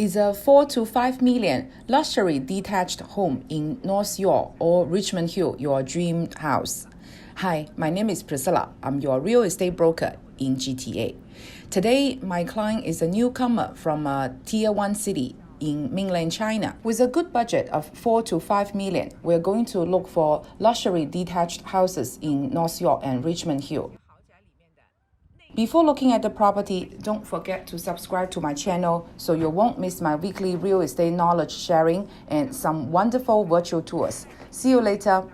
is a 4 to 5 million luxury detached home in North York or Richmond Hill, your dream house. Hi, my name is Priscilla. I'm your real estate broker in GTA. Today, my client is a newcomer from a tier 1 city in mainland China. With a good budget of 4 to 5 million, we're going to look for luxury detached houses in North York and Richmond Hill. Before looking at the property, don't forget to subscribe to my channel so you won't miss my weekly real estate knowledge sharing and some wonderful virtual tours. See you later.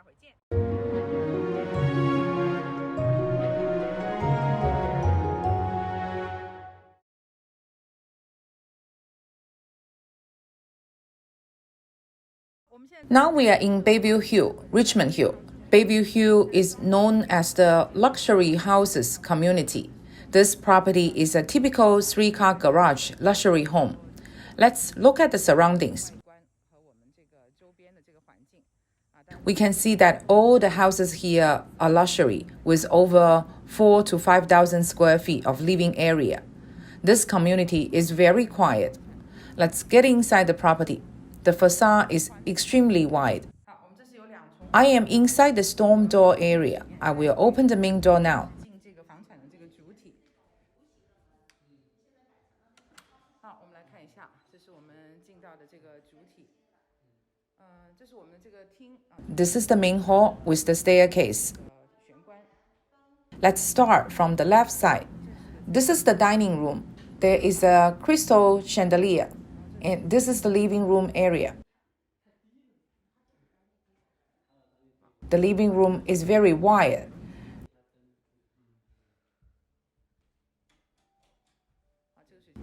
Now we are in Bayview Hill, Richmond Hill. Bayview Hill is known as the luxury houses community. This property is a typical 3-car garage luxury home. Let's look at the surroundings. We can see that all the houses here are luxury with over 4 to 5,000 square feet of living area. This community is very quiet. Let's get inside the property. The facade is extremely wide. I am inside the storm door area. I will open the main door now. This is the main hall with the staircase. Let's start from the left side. This is the dining room. There is a crystal chandelier, and this is the living room area. The living room is very wide.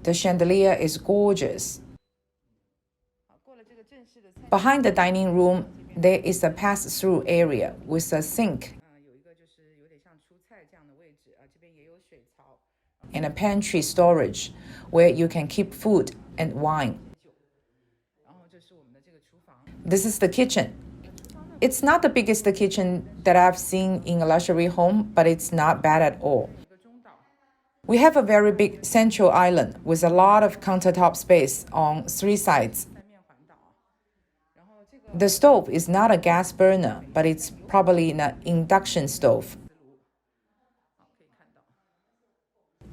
The chandelier is gorgeous. Behind the dining room, there is a pass-through area with a sink and a pantry storage where you can keep food and wine. This is the kitchen. It's not the biggest kitchen that I've seen in a luxury home, but it's not bad at all. We have a very big central island with a lot of countertop space on 3 sides. The stove is not a gas burner, but it's probably an induction stove.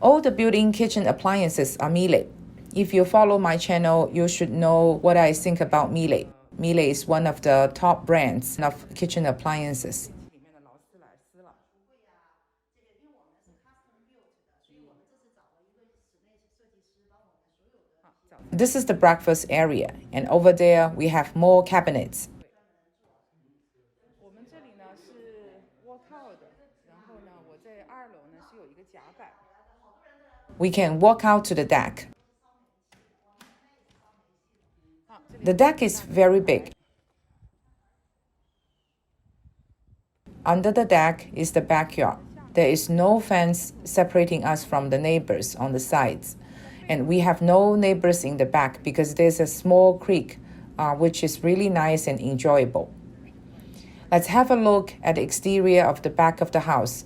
All the built-in kitchen appliances are Miele. If you follow my channel, you should know what I think about Miele. Miele is one of the top brands of kitchen appliances. This is the breakfast area, and over there we have more cabinets. We can walk out to the deck. The deck is very big. Under the deck is the backyard. There is no fence separating us from the neighbors on the sides. And we have no neighbors in the back because there's a small creek, which is really nice and enjoyable. Let's have a look at the exterior of the back of the house.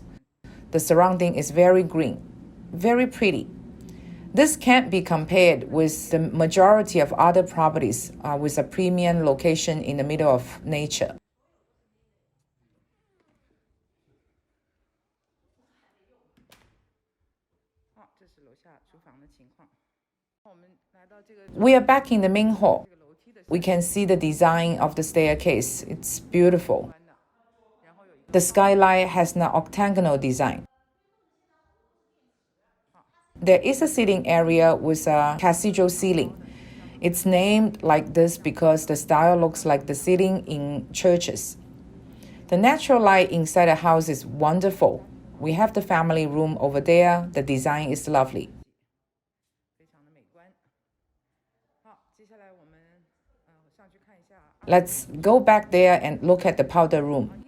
The surrounding is very green, very pretty. This can't be compared with the majority of other properties with a premium location in the middle of nature. We are back in the main hall. We can see the design of the staircase. It's beautiful. The skylight has an octagonal design. There is a sitting area with a cathedral ceiling. It's named like this because the style looks like the ceiling in churches. The natural light inside the house is wonderful. We have the family room over there. The design is lovely. Let's go back there and look at the powder room.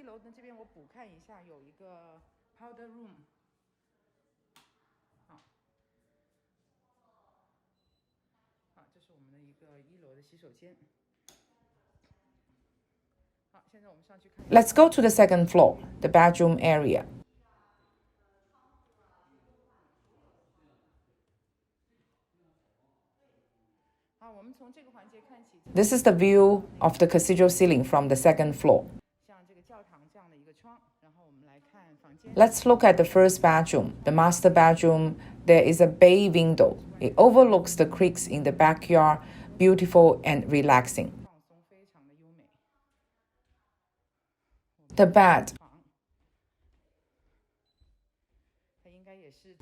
Let's go to the second floor, the bedroom area. This is the view of the cathedral ceiling from the second floor. Let's look at the first bedroom, the master bedroom. There is a bay window. It overlooks the creeks in the backyard, beautiful and relaxing. The bed.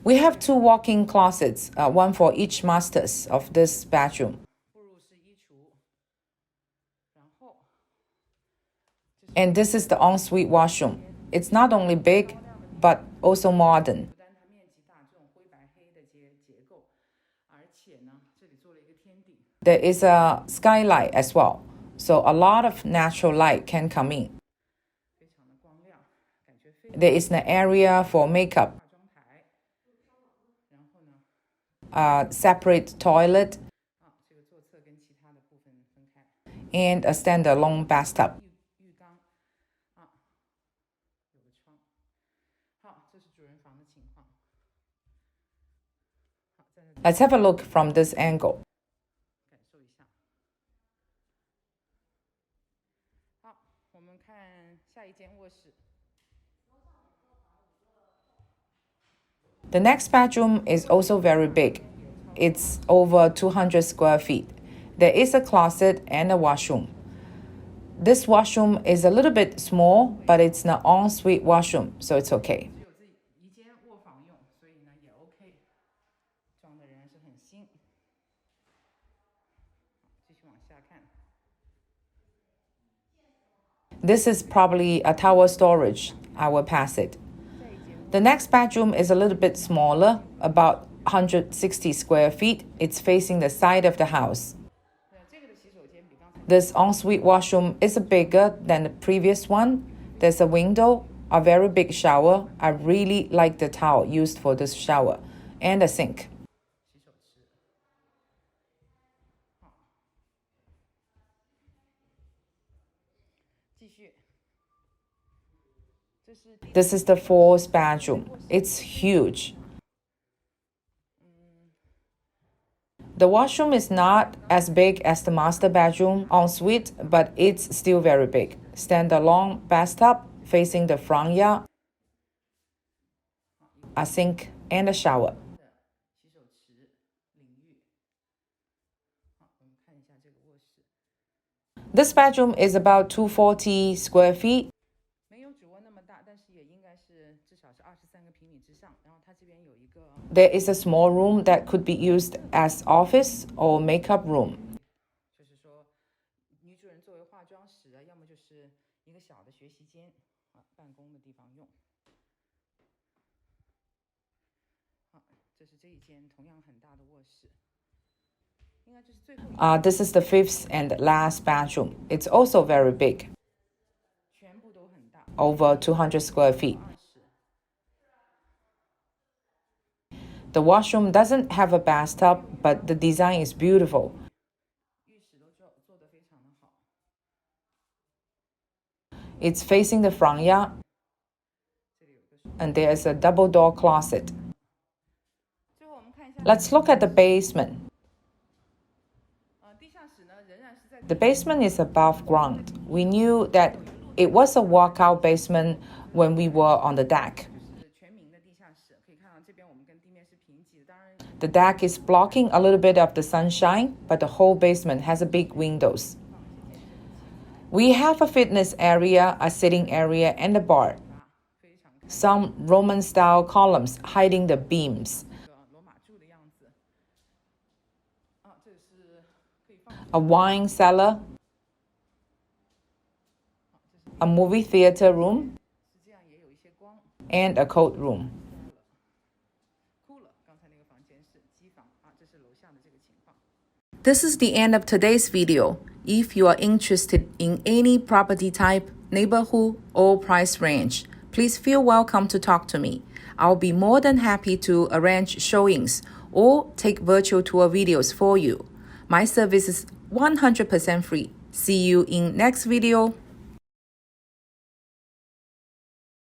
We have two walk-in closets, one for each masters of this bedroom. And this is the ensuite washroom. It's not only big, but also modern. There is a skylight as well, so a lot of natural light can come in. There is an area for makeup, a separate toilet, and a standalone bathtub. Let's have a look from this angle. The next bedroom is also very big. It's over 200 square feet. There is a closet and a washroom. This washroom is a little bit small, but it's an ensuite washroom, so it's okay. This is probably a towel storage. I will pass it. The next bedroom is a little bit smaller, about 160 square feet. It's facing the side of the house. This ensuite washroom is bigger than the previous one. There's a window, a very big shower. I really like the towel used for this shower, and a sink. This is the fourth bedroom. It's huge. The washroom is not as big as the master bedroom ensuite, but it's still very big. Standalone bathtub facing the front yard, a sink, and a shower. This bedroom is about 240 square feet. There is a small room that could be used as office or makeup room. This is the fifth and last bedroom. It's also very big, over 200 square feet. The washroom doesn't have a bathtub, but the design is beautiful. It's facing the front yard, and there is a double-door closet. Let's look at the basement. The basement is above ground. We knew that it was a walkout basement when we were on the deck. The deck is blocking a little bit of the sunshine, but the whole basement has big windows. We have a fitness area, a sitting area, and a bar. Some Roman-style columns hiding the beams. A wine cellar. A movie theater room. And a coat room. This is the end of today's video. If you are interested in any property type, neighborhood, or price range, please feel welcome to talk to me. I'll be more than happy to arrange showings or take virtual tour videos for you. My service is 100% free. See you in next video.